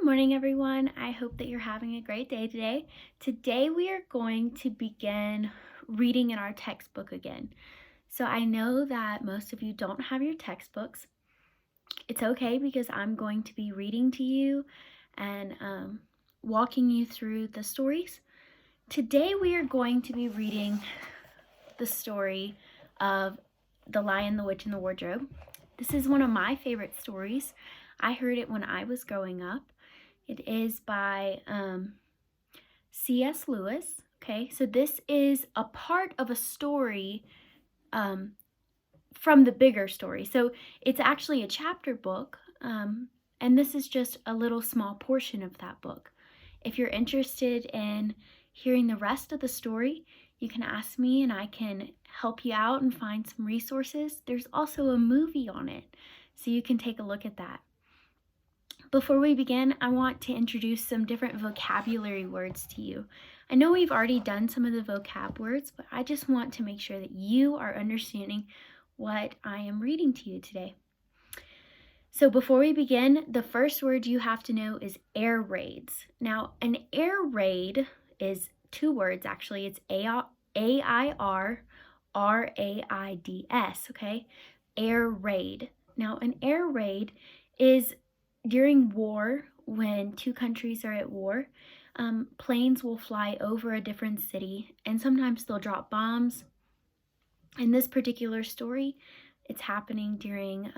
Morning, everyone. I hope that you're having a great day today. Today, we are going to begin reading in our textbook again. So, I know that most of you don't have your textbooks. It's okay because I'm going to be reading to you and walking you through the stories. Today, we are going to be reading the story of The Lion, the Witch, and the Wardrobe. This is one of my favorite stories. I heard it when I was growing up. It is by C.S. Lewis. Okay, so this is a part of a story from the bigger story. So it's actually a chapter book, and this is just a little small portion of that book. If you're interested in hearing the rest of the story, you can ask me and I can help you out and find some resources. There's also a movie on it, so you can take a look at that. Before we begin, I want to introduce some different vocabulary words to you. I know we've already done some of the vocab words, but I just want to make sure that you are understanding what I am reading to you today. So before we begin, the first word you have to know is air raids. Now, an air raid is two words, actually. It's A-I-R-R-A-I-D-S, okay? Air raid. Now, an air raid is during war, when two countries are at war, planes will fly over a different city, and sometimes they'll drop bombs. In this particular story, it's happening during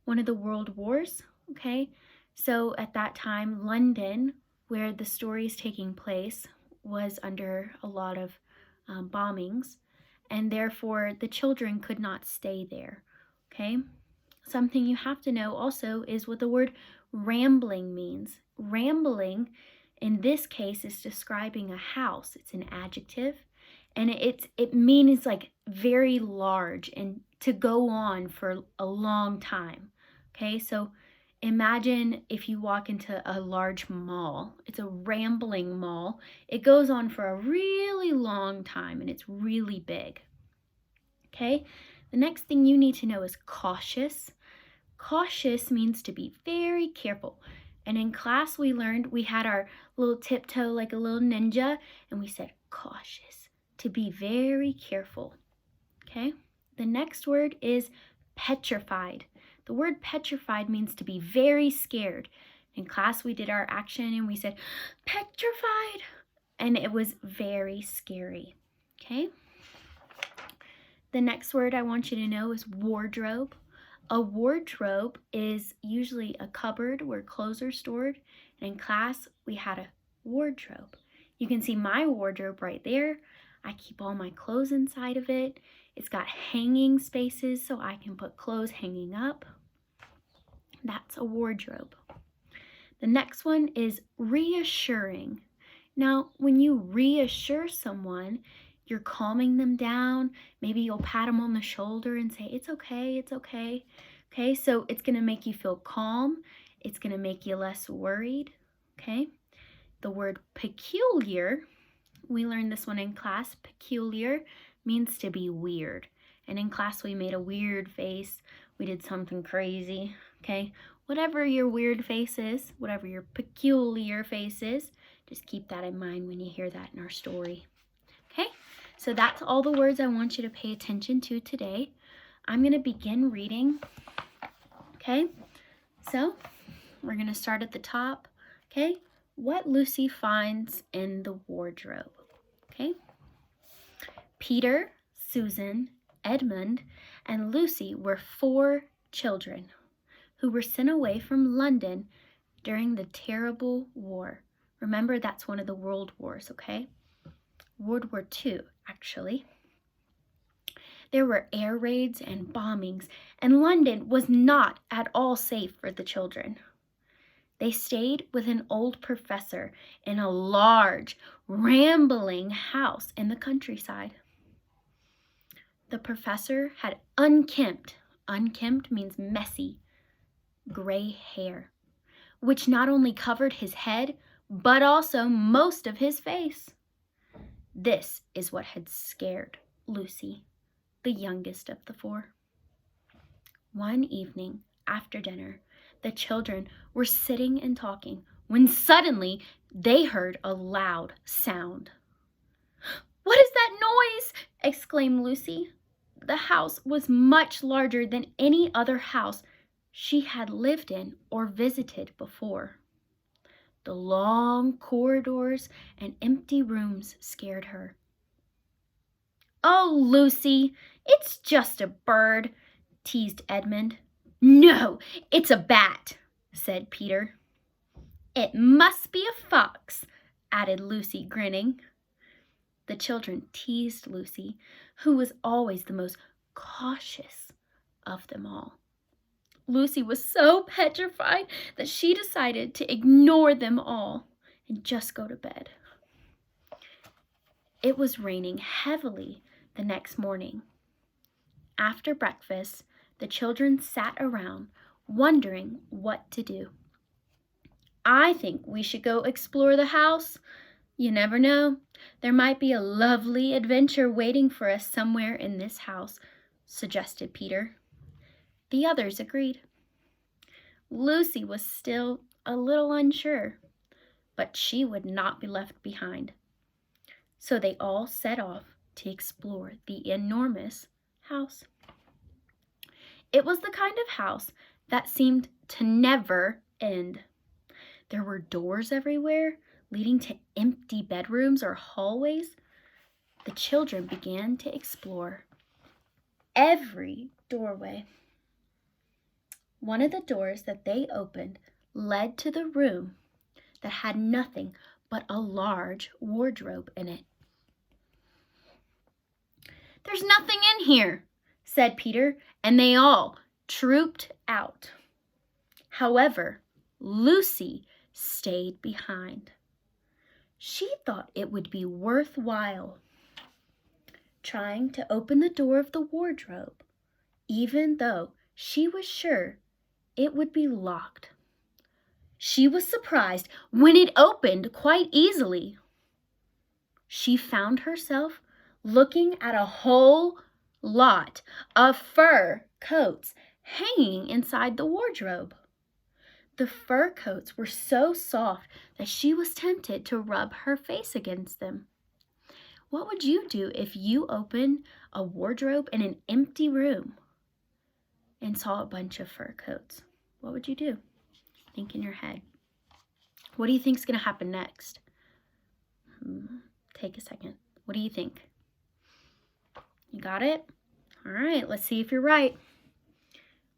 one of the world wars, okay? So at that time, London, where the story is taking place, was under a lot of bombings, and therefore the children could not stay there, okay? Something you have to know also is what the word rambling means. Rambling, in this case, is describing a house. It's an adjective, and it means like very large and to go on for a long time. Okay, so imagine if you walk into a large mall. It's a rambling mall. It goes on for a really long time, and it's really big. Okay, the next thing you need to know is cautious. Cautious means to be very careful. And in class we learned, we had our little tiptoe like a little ninja, and we said cautious, to be very careful. Okay? The next word is petrified. The word petrified means to be very scared. In class we did our action and we said petrified, and it was very scary. Okay? The next word I want you to know is wardrobe. A wardrobe is usually a cupboard where clothes are stored. And in class, we had a wardrobe. You can see my wardrobe right there. I keep all my clothes inside of it. It's got hanging spaces so I can put clothes hanging up. That's a wardrobe. The next one is reassuring. Now, when you reassure someone, you're calming them down. Maybe you'll pat them on the shoulder and say, it's okay, it's okay. Okay, so it's going to make you feel calm. It's going to make you less worried. Okay, the word peculiar, we learned this one in class. Peculiar means to be weird. And in class, we made a weird face. We did something crazy. Okay, whatever your weird face is, whatever your peculiar face is, just keep that in mind when you hear that in our story. Okay, so that's all the words I want you to pay attention to today. I'm going to begin reading. Okay, so we're going to start at the top. Okay, what Lucy finds in the wardrobe. Okay, Peter, Susan, Edmund, and Lucy were 4 children who were sent away from London during the terrible war. Remember, that's one of the world wars, okay? World War II, actually. There were air raids and bombings, and London was not at all safe for the children. They stayed with an old professor in a large, rambling house in the countryside. The professor had unkempt means messy, gray hair, which not only covered his head, but also most of his face. This is what had scared Lucy, the youngest of the 4. One evening after dinner, The children were sitting and talking when suddenly they heard a loud sound. "What is that noise?" exclaimed Lucy. The house was much larger than any other house she had lived in or visited before. The long corridors and empty rooms scared her. "Oh, Lucy, it's just a bird," teased Edmund. "No, it's a bat," said Peter. "It must be a fox," added Lucy, grinning. The children teased Lucy, who was always the most cautious of them all. Lucy was so petrified that she decided to ignore them all and just go to bed. It was raining heavily the next morning. After breakfast, the children sat around wondering what to do. "I think we should go explore the house. You never know. There might be a lovely adventure waiting for us somewhere in this house," suggested Peter. The others agreed. Lucy was still a little unsure, but she would not be left behind. So they all set off to explore the enormous house. It was the kind of house that seemed to never end. There were doors everywhere, leading to empty bedrooms or hallways. The children began to explore every doorway. One of the doors that they opened led to the room that had nothing but a large wardrobe in it. "There's nothing in here," said Peter, and they all trooped out. However, Lucy stayed behind. She thought it would be worthwhile trying to open the door of the wardrobe, even though she was sure it would be locked. She was surprised when it opened quite easily. She found herself looking at a whole lot of fur coats hanging inside the wardrobe. The fur coats were so soft that she was tempted to rub her face against them. What would you do if you opened a wardrobe in an empty room and saw a bunch of fur coats? What would you do? Think in your head. What do you think is going to happen next? Take a second. What do you think? You got it? All right, let's see if you're right.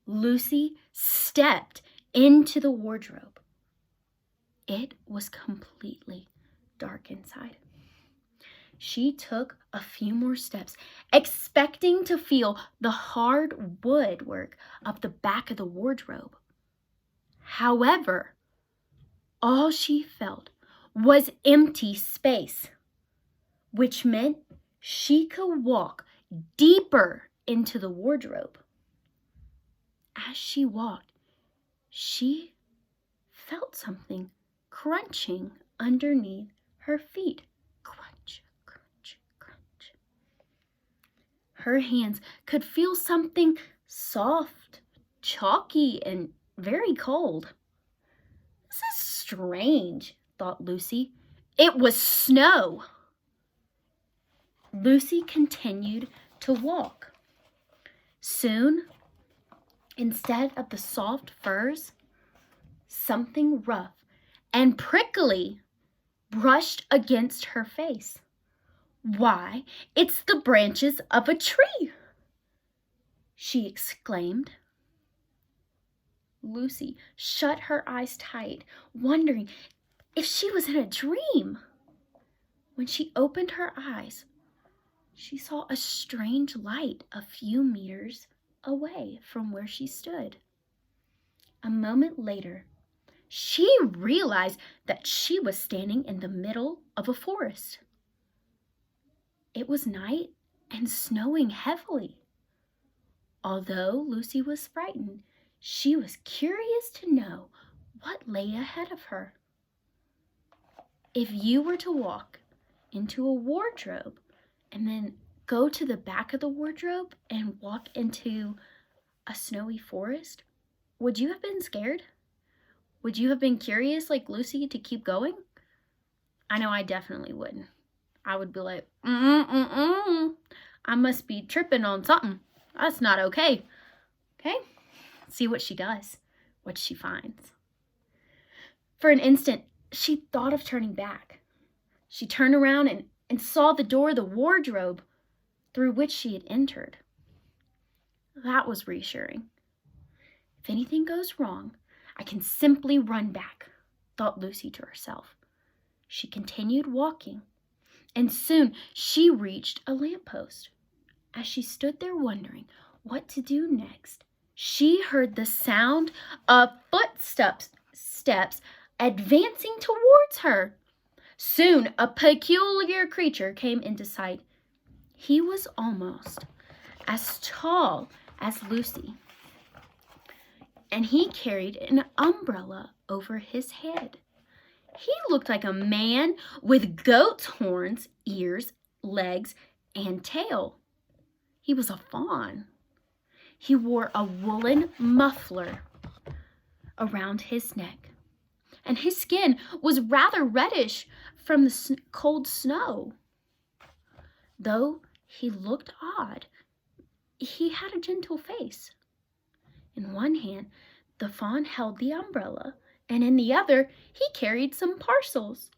Lucy stepped into the wardrobe. It was completely dark inside. She took a few more steps, expecting to feel the hard woodwork of the back of the wardrobe. However, all she felt was empty space, which meant she could walk deeper into the wardrobe. As she walked, she felt something crunching underneath her feet. Crunch, crunch, crunch. Her hands could feel something soft, chalky, and very cold. "This is strange," thought Lucy. It was snow. Lucy continued to walk. Soon, instead of the soft furs, something rough and prickly brushed against her face. "Why, it's the branches of a tree!" she exclaimed. Lucy shut her eyes tight, wondering if she was in a dream. When she opened her eyes, she saw a strange light a few meters away from where she stood. A moment later, she realized that she was standing in the middle of a forest. It was night and snowing heavily. Although Lucy was frightened, she was curious to know what lay ahead of her. If you were to walk into a wardrobe and then go to the back of the wardrobe and walk into a snowy forest, would you have been scared? Would you have been curious like Lucy to keep going? I know I definitely wouldn't. I would be like, I must be tripping on something. That's not okay. Okay? See what she does, what she finds. For an instant, she thought of turning back. She turned around and saw the door of the wardrobe through which she had entered. That was reassuring. If anything goes wrong, I can simply run back, thought Lucy to herself. She continued walking, and soon she reached a lamppost. As she stood there wondering what to do next, she heard the sound of footsteps advancing towards her. Soon a peculiar creature came into sight. He was almost as tall as Lucy, and he carried an umbrella over his head. He looked like a man with goat's horns, ears, legs, and tail. He was a fawn. He wore a woolen muffler around his neck, and his skin was rather reddish from the cold snow. Though he looked odd, he had a gentle face. In one hand, the fawn held the umbrella, and in the other, he carried some parcels.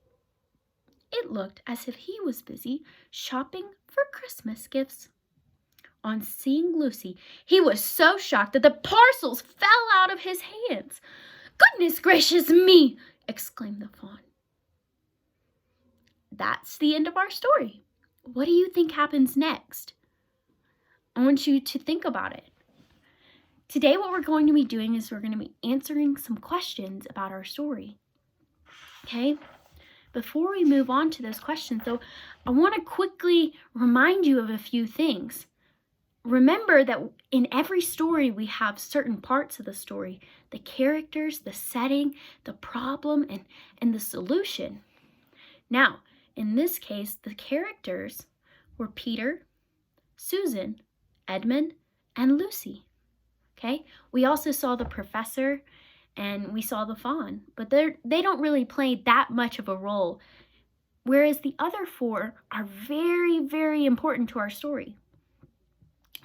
It looked as if he was busy shopping for Christmas gifts. On seeing Lucy, he was so shocked that the parcels fell out of his hands. "Goodness gracious me!" exclaimed the fawn. That's the end of our story. What do you think happens next? I want you to think about it. Today, what we're going to be doing is we're going to be answering some questions about our story. Okay? Before we move on to those questions, though, I want to quickly remind you of a few things. Remember that in every story, we have certain parts of the story: the characters, the setting, the problem, and the solution. Now, in this case, the characters were Peter, Susan, Edmund, and Lucy. Okay? We also saw the professor and we saw the fawn, but they don't really play that much of a role, whereas the other four are very, very important to our story.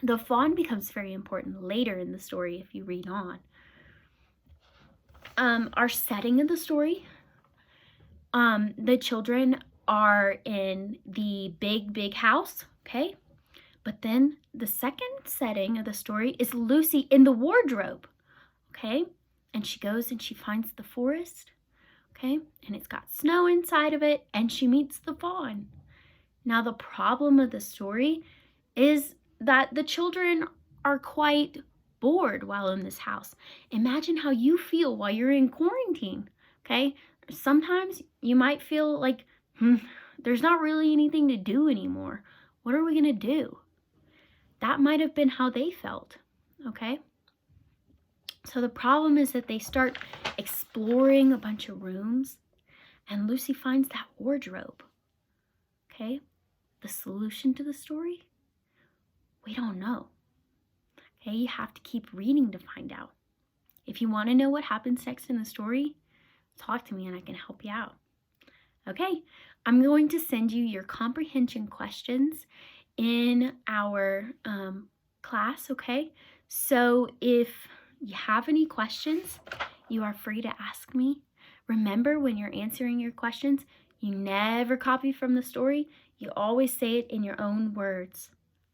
The fawn becomes very important later in the story if you read on. Our setting of the story, the children are in the big house, okay? But then the second setting of the story is Lucy in the wardrobe, okay? And she goes and she finds the forest, okay? And it's got snow inside of it, and she meets the fawn. Now, the problem of the story is that the children are quite bored while in this house. Imagine how you feel while you're in quarantine, okay? Sometimes you might feel like, there's not really anything to do anymore. What are we going to do? That might have been how they felt, okay? So the problem is that they start exploring a bunch of rooms, and Lucy finds that wardrobe, okay? The solution to the story? We don't know. Okay, you have to keep reading to find out. If you want to know what happens next in the story, talk to me and I can help you out. Okay, I'm going to send you your comprehension questions in our class, okay? So if you have any questions, you are free to ask me. Remember, when you're answering your questions, you never copy from the story. You always say it in your own words.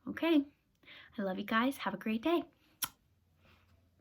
Okay? I love you guys. Have a great day.